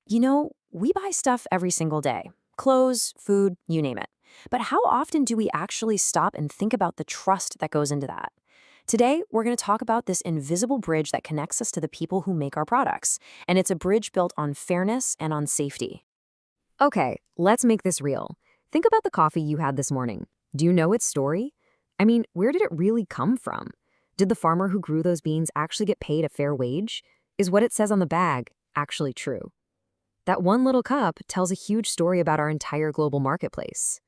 We buy stuff every single day. Clothes, food, you name it. But how often do we actually stop and think about the trust that goes into that? Today, we're going to talk about this invisible bridge that connects us to the people who make our products. And it's a bridge built on fairness and on safety. Okay, let's make this real. Think about the coffee you had this morning. Do you know its story? I mean, where did it really come from? Did the farmer who grew those beans actually get paid a fair wage? Is what it says on the bag actually true? That one little cup tells a huge story about our entire global marketplace.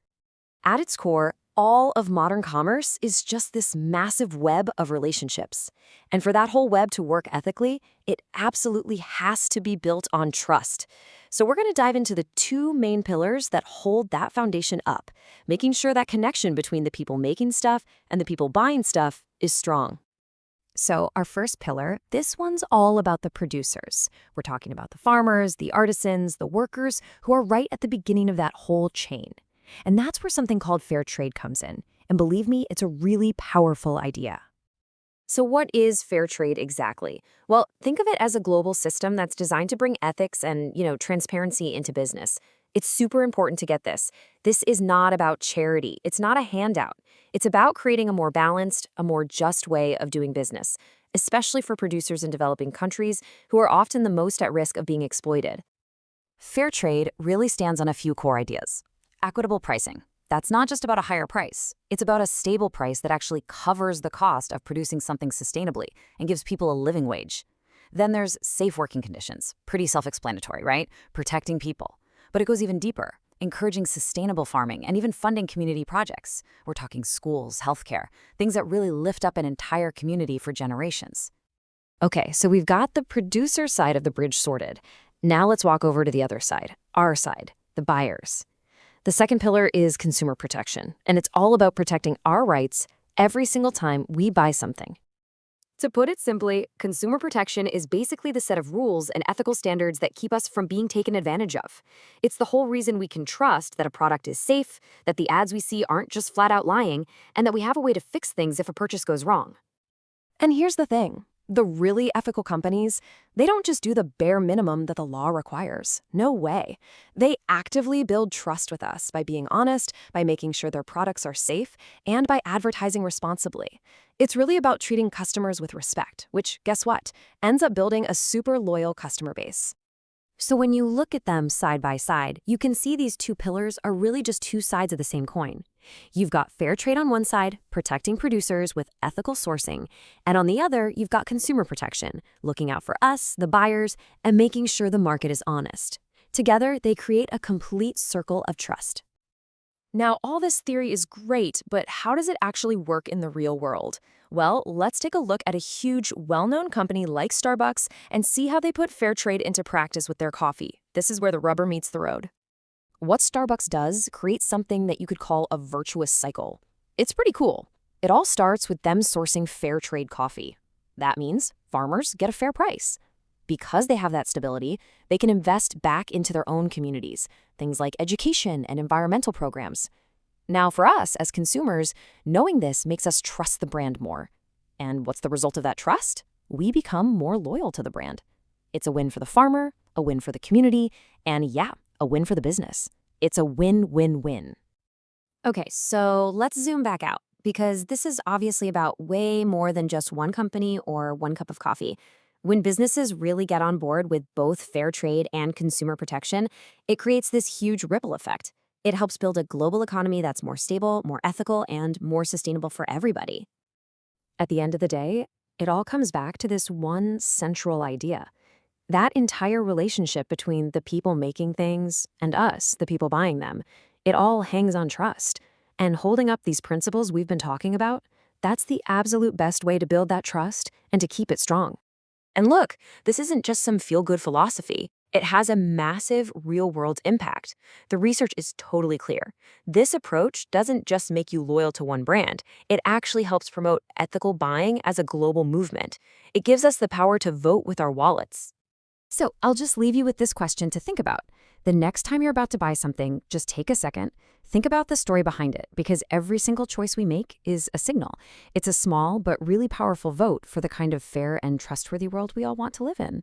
At its core, all of modern commerce is just this massive web of relationships. And for that whole web to work ethically, it absolutely has to be built on trust. So we're going to dive into the two main pillars that hold that foundation up, making sure that connection between the people making stuff and the people buying stuff is strong. So our first pillar, this one's all about the producers. We're talking about the farmers, the artisans, the workers who are right at the beginning of that whole chain. And that's where something called fair trade comes in. And believe me, it's a really powerful idea. So what is fair trade exactly? Well, think of it as a global system that's designed to bring ethics and, transparency into business. It's super important to get this. This is not about charity. It's not a handout. It's about creating a more balanced, a more just way of doing business, especially for producers in developing countries who are often the most at risk of being exploited. Fair trade really stands on a few core ideas. Equitable pricing. That's not just about a higher price. It's about a stable price that actually covers the cost of producing something sustainably and gives people a living wage. Then there's safe working conditions. Pretty self-explanatory, right? Protecting people. But it goes even deeper, encouraging sustainable farming and even funding community projects. We're talking schools, healthcare, things that really lift up an entire community for generations. Okay, so we've got the producer side of the bridge sorted. Now let's walk over to the other side, our side, the buyers. The second pillar is consumer protection, and it's all about protecting our rights every single time we buy something. To put it simply, consumer protection is basically the set of rules and ethical standards that keep us from being taken advantage of. It's the whole reason we can trust that a product is safe, that the ads we see aren't just flat out lying, and that we have a way to fix things if a purchase goes wrong. And here's the thing. The really ethical companies, they don't just do the bare minimum that the law requires. No way. They actively build trust with us by being honest, by making sure their products are safe, and by advertising responsibly. It's really about treating customers with respect, which, guess what, ends up building a super loyal customer base. So when you look at them side by side, you can see these two pillars are really just two sides of the same coin. You've got fair trade on one side, protecting producers with ethical sourcing, and on the other, you've got consumer protection, looking out for us, the buyers, and making sure the market is honest. Together, they create a complete circle of trust. Now, all this theory is great, but how does it actually work in the real world? Well, let's take a look at a huge, well-known company like Starbucks and see how they put fair trade into practice with their coffee. This is where the rubber meets the road. What Starbucks does creates something that you could call a virtuous cycle. It's pretty cool. It all starts with them sourcing fair trade coffee. That means farmers get a fair price. Because they have that stability, they can invest back into their own communities, things like education and environmental programs. Now, for us as consumers, knowing this makes us trust the brand more. And what's the result of that trust? We become more loyal to the brand. It's a win for the farmer, a win for the community, and yeah, a win for the business. It's a win-win-win. Okay, so let's zoom back out, because this is obviously about way more than just one company or one cup of coffee. When businesses really get on board with both fair trade and consumer protection, it creates this huge ripple effect. It helps build a global economy that's more stable, more ethical, and more sustainable for everybody. At the end of the day, it all comes back to this one central idea. That entire relationship between the people making things and us, the people buying them, it all hangs on trust. And holding up these principles we've been talking about, that's the absolute best way to build that trust and to keep it strong. And look, this isn't just some feel-good philosophy. It has a massive real-world impact. The research is totally clear. This approach doesn't just make you loyal to one brand. It actually helps promote ethical buying as a global movement. It gives us the power to vote with our wallets. So I'll just leave you with this question to think about. The next time you're about to buy something, just take a second, think about the story behind it, because every single choice we make is a signal. It's a small but really powerful vote for the kind of fair and trustworthy world we all want to live in.